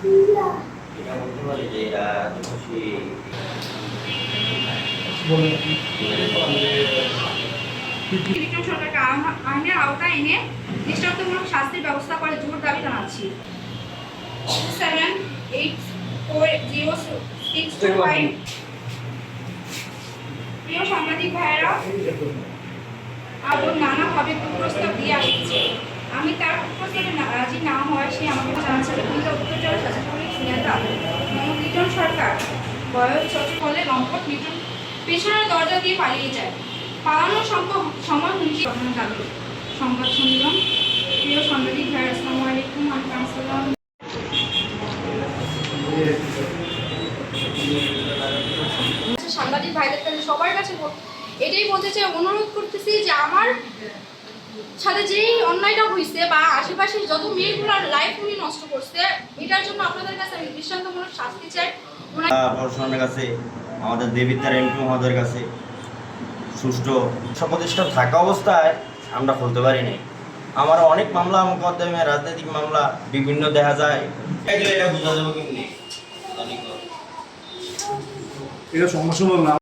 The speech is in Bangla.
এটা বলতে পারি যে এরা খুশি লিটন সরকারকে আইনের আওতায় এনে দৃষ্টান্তমূলক শাস্তির ব্যবস্থা করে জোর দাবি জানাচ্ছি। 7840625 প্রিয় সাংবাদিক ভাইয়েরা, আবুল নানাভাবে কুপ্রস্তাব দিয়ে আসছে। আমি তার কুপ্রস্তাবে রাজি না হওয়ায় সে আমাকে জানাচ্ছে কিন্তু উত্তর জেলা শাসক নেতা মোহাম্মদ লিটন সরকার বয়স চোখে বলে লম্পট লিটন পেছনের দরজা দিয়ে পালিয়ে যায়। পালানোর সময় হুমকি ঘটনা যাবে। সংবাদ শুনলাম। প্রিয় সাংবাদিক ভাই, আসসালামু আলাইকুম। আসসালাম। সাংবাদিক ভাইদের কাছে সবার কাছে এটাই বলতে চাই, অনুরোধ করতেছি যে আমার সাথে যেই অন্যায়টা হয়েছে বা আশেপাশের যত মেয়েগুলোর লাইফ উনি নষ্ট করছে, এটার জন্য আপনাদের কাছে আমি দৃষ্টান্তমূলক শাস্তি চাই। প্রশাসনের কাছে, আমাদের দেবিদ্বার এমপি মহোদয়ের কাছে সুষ্ঠু প্রতিষ্ঠান থাকা অবস্থায় আমরা খুলতে পারি নাই। আমার অনেক মামলা মোকদ্দমে, রাজনৈতিক মামলা বিভিন্ন দেখা যায়। এটা বোঝা যাবে কিন্তু এটা সমস্যা বল না।